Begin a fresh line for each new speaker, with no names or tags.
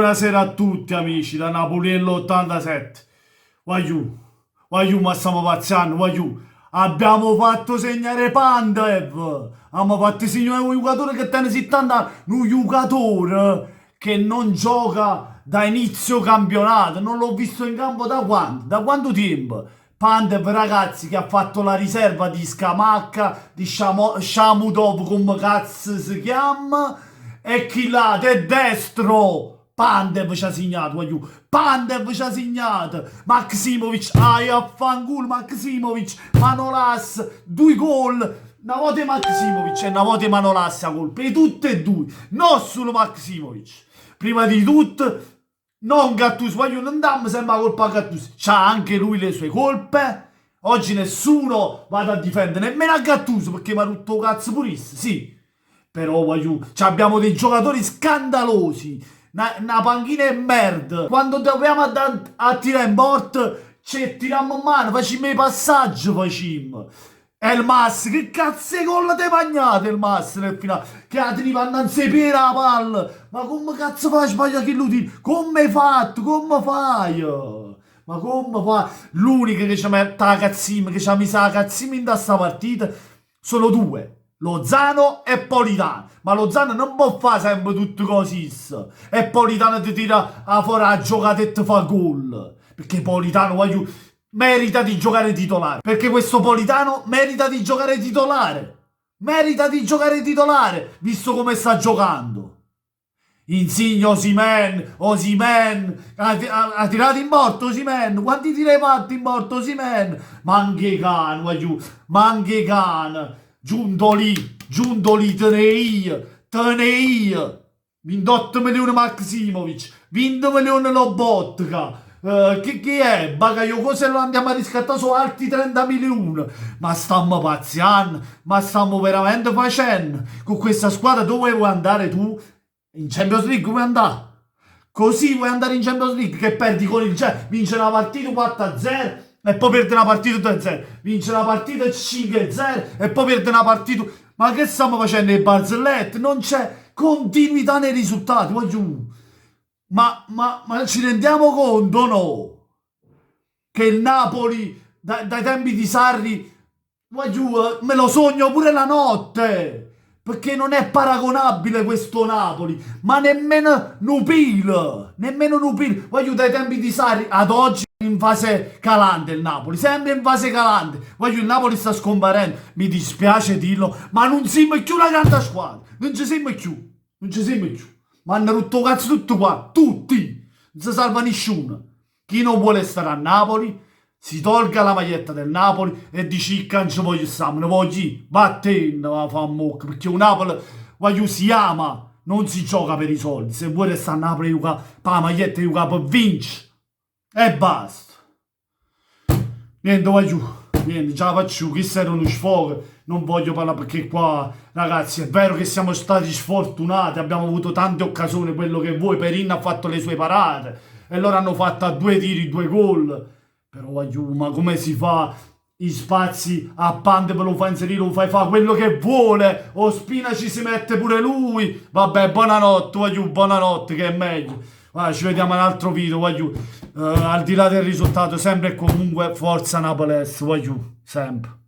Buonasera a tutti amici da Napoliello 87. Voglio, ma stiamo pazzando, voglio. Abbiamo fatto segnare Pandev. Abbiamo fatto segnare un giocatore che tiene 70 anni. Un giocatore che non gioca da inizio campionato. Non l'ho visto in campo da quando? Da quanto tempo? Pandev, ragazzi, che ha fatto la riserva di Scamacca, di Shamudov, come cazzo si chiama, e chi là, del destro. Pandev ci ha segnato, voglio. Pandev ci ha segnato. Maksimovic, a fanculo, Maksimovic, Manolas, 2 gol. Una volta Maksimovic e una volta Manolas a colpo. E tutte e due, non solo Maksimovic. Prima di tutto, non Gattuso, voglio, non dammi sempre la colpa a Gattuso. C'ha anche lui le sue colpe. Oggi nessuno vada a difendere, nemmeno a Gattuso, perché mi ha rotto cazzo purissimo, sì. Però voglio, abbiamo dei giocatori scandalosi. Una panchina è merda. Quando dobbiamo a tirare in porta, ci tiriamo in mano, facciamo i passaggi, facciamo. E il Mas, che cazzo di gol te magnate il Mas nel finale? Che la tiri annanzi per la palla. Ma come cazzo fai a sbagliare che lo tiri? Come hai fatto? Come fai? Ma come fai? L'unica che ci ha messo la cazzima, che ci ha messo la cazzima in questa partita, sono due. Lozano e Politano. Ma Lozano non può fare sempre tutto così. E Politano ti tira fuori la giocata e ti fa gol. Perché Politano, voglio, merita di giocare titolare. Perché questo Politano merita di giocare titolare. Merita di giocare titolare, visto come sta giocando. Insigne, Osimhen, ha tirato in porto Osimhen, quanti tiri hai fatti in porto Osimhen? Manchecan, voglio, Manchecan. Giunto lì, tenei, 28 milioni Maksimovic, 20 milioni Lobotka, che è? Bagayoko se lo andiamo a riscattare su altri 30 milioni, ma stiamo pazziando, ma stiamo veramente facendo, con questa squadra dove vuoi andare tu? In Champions League vuoi andare? Così vuoi andare in Champions League che perdi con il Genoa, vince una partita 4-0 e poi perde una partita 2-0, vince una partita 5-0 e poi perde una partita. Ma che stiamo facendo le barzellette? Non c'è continuità nei risultati, voglio. Ma ci rendiamo conto, no? Che il Napoli, dai tempi di Sarri, voglio, me lo sogno pure la notte. Perché non è paragonabile questo Napoli, ma nemmeno Nupil, voglio, dai tempi di Sarri ad oggi in fase calante il Napoli, sempre in fase calante, voglio, il Napoli sta scomparendo, mi dispiace dirlo, ma non siamo più una grande squadra, non ci siamo più, ma hanno rotto cazzo tutto qua, tutti, non si salva nessuno, chi non vuole stare a Napoli si tolga la maglietta del Napoli e dici che non ci voglio stare, ne voglio, vattene, ma fa mocca, perché un Napoli, voglio, si ama, non si gioca per i soldi, se vuoi restare a Napoli, per la maglietta di per vincere, e basta. Niente, voglio, niente, già la faccio, questo era uno sfogo, non voglio parlare perché qua, ragazzi, è vero che siamo stati sfortunati, abbiamo avuto tante occasioni, quello che vuoi, Perin ha fatto le sue parate, e loro hanno fatto a 2 tiri, 2 gol. Però voglio, ma come si fa? I spazi a Pandev lo fa inserire, lo fai fare quello che vuole. O Spina ci si mette pure lui. Vabbè, buonanotte, voglio, buonanotte, che è meglio. Guarda, ci vediamo in un altro video, voglio. Al di là del risultato, sempre e comunque forza Napoli, voglio, sempre.